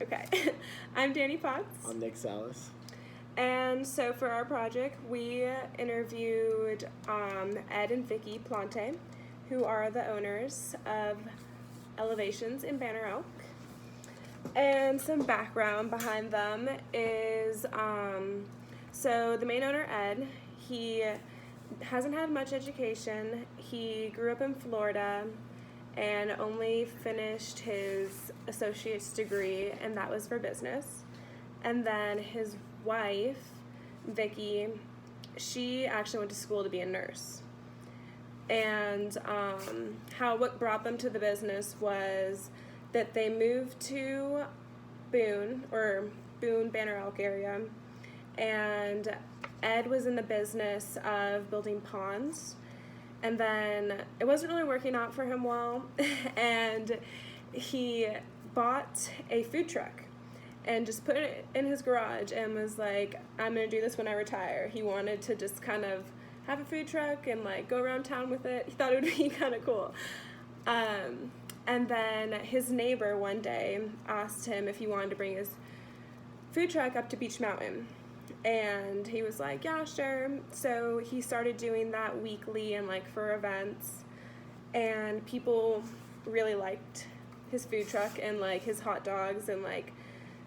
Okay. I'm Danny Potts. I'm Nick Salas. And so for our project, we interviewed Ed and Vicky Plante, who are the owners of Elevations in Banner Elk. And some background behind them is so the main owner, Ed, he hasn't had much education. He grew up in Florida and only finished his associate's degree, and that was for business. And then his wife, Vicky, she actually went to school to be a nurse. And what brought them to the business was that they moved to Boone, Banner Elk area, and Ed was in the business of building ponds, and then it wasn't really working out for him well, and he bought a food truck and just put it in his garage and was like, I'm gonna do this when I retire. He wanted to just kind of have a food truck and like go around town with it. He thought it would be kind of cool. And then his neighbor one day asked him if he wanted to bring his food truck up to Beech Mountain. And he was like, yeah, sure. So he started doing that weekly and like for events. And people really liked his food truck and like his hot dogs and like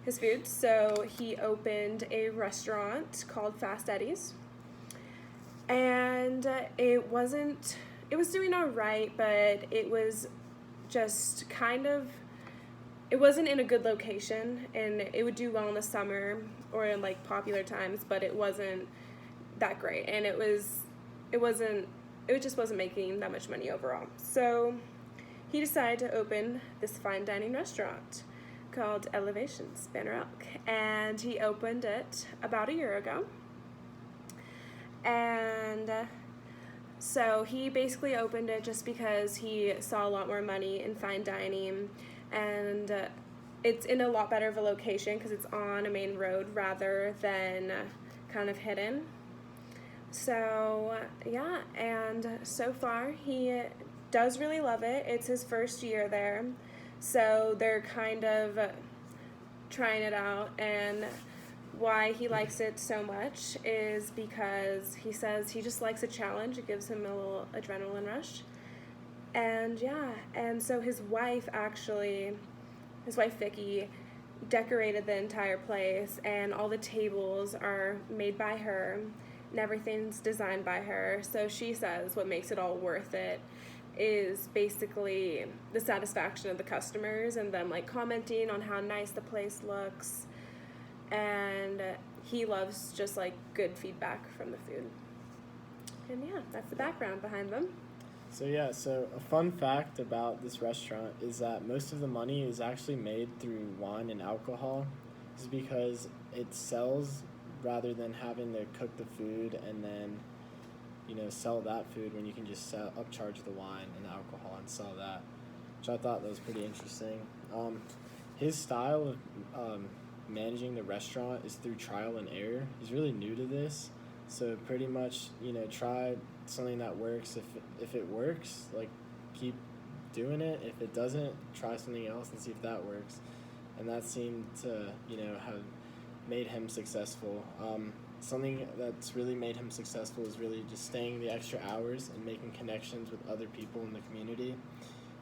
his food. So he opened a restaurant called Fast Eddie's. And it was doing all right, but it was just it wasn't in a good location, and it would do well in the summer or in like popular times, but it wasn't that great, and it just wasn't making that much money overall. So he decided to open this fine dining restaurant called Elevations Banner Elk, and he opened it about a year ago. And so he basically opened it just because he saw a lot more money in fine dining, and it's in a lot better of a location because it's on a main road rather than kind of hidden. So yeah, and so far he does really love it. It's his first year there, so they're kind of trying it out. And why he likes it so much is because he says he just likes a challenge. It gives him a little adrenaline rush. And yeah, and so his wife Vicky, decorated the entire place, and all the tables are made by her and everything's designed by her. So she says what makes it all worth it is basically the satisfaction of the customers and them like commenting on how nice the place looks. And he loves just like good feedback from the food. And yeah, that's the background behind them. So a fun fact about this restaurant is that most of the money is actually made through wine and alcohol. This is because it sells rather than having to cook the food and then, sell that food when you can just upcharge the wine and the alcohol and sell that, which I thought that was pretty interesting. His style of managing the restaurant is through trial and error. He's really new to this, so pretty much try something that works. If it works, like, keep doing it. If it doesn't, try something else and see if that works. And that seemed to have made him successful. Something that's really made him successful is really just staying the extra hours and making connections with other people in the community,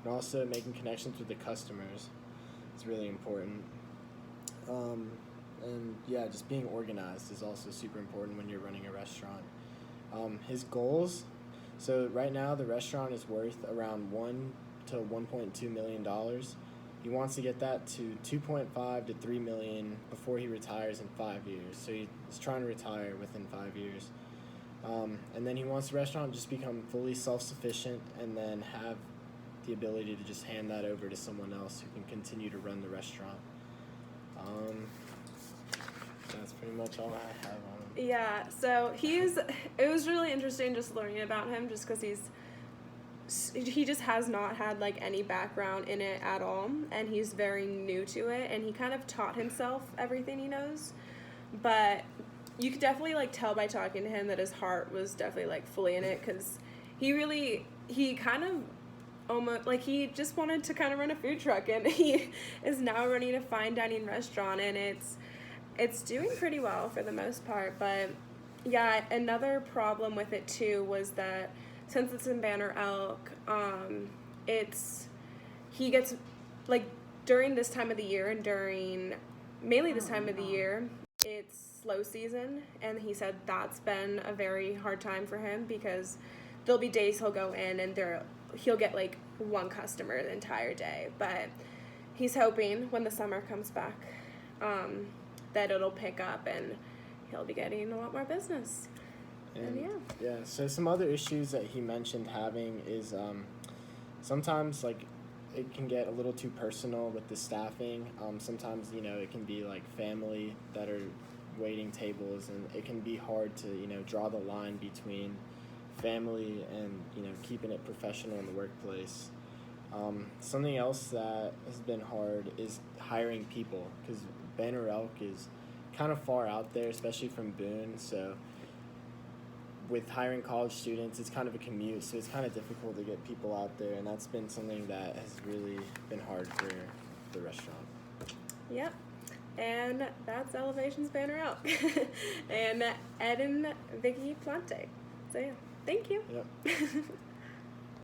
and also making connections with the customers. It's really important. And yeah, just being organized is also super important when you're running a restaurant. His goals, so right now the restaurant is worth around $1 to $1.2 million. He wants to get that to 2.5 to 3 million before he retires in 5 years. So he's trying to retire within 5 years. And then he wants the restaurant to just become fully self-sufficient and then have the ability to just hand that over to someone else who can continue to run the restaurant. That's pretty much all I have on him. Yeah, so it was really interesting just learning about him just because he just has not had like any background in it at all, and he's very new to it, and he kind of taught himself everything he knows. But you could definitely like tell by talking to him that his heart was definitely like fully in it, because he kind of almost like he just wanted to kind of run a food truck, and he is now running a fine dining restaurant, and it's doing pretty well for the most part. But yeah, another problem with it too was that since it's in Banner Elk, he gets like during this time of the year and during mainly this time of the year, it's slow season, and he said that's been a very hard time for him because there'll be days he'll go in and he'll get like one customer the entire day, but he's hoping when the summer comes back that it'll pick up and he'll be getting a lot more business. And yeah. So some other issues that he mentioned having is sometimes like it can get a little too personal with the staffing. Sometimes it can be like family that are waiting tables, and it can be hard to draw the line between family and keeping it professional in the workplace. Something else that has been hard is hiring people, because Banner Elk is kind of far out there, especially from Boone. So with hiring college students, it's kind of a commute, so it's kind of difficult to get people out there, and that's been something that has really been hard for the restaurant. Yep. And that's Elevations Banner Elk. And Ed and Vicky Plante. So yeah, thank you. Yep.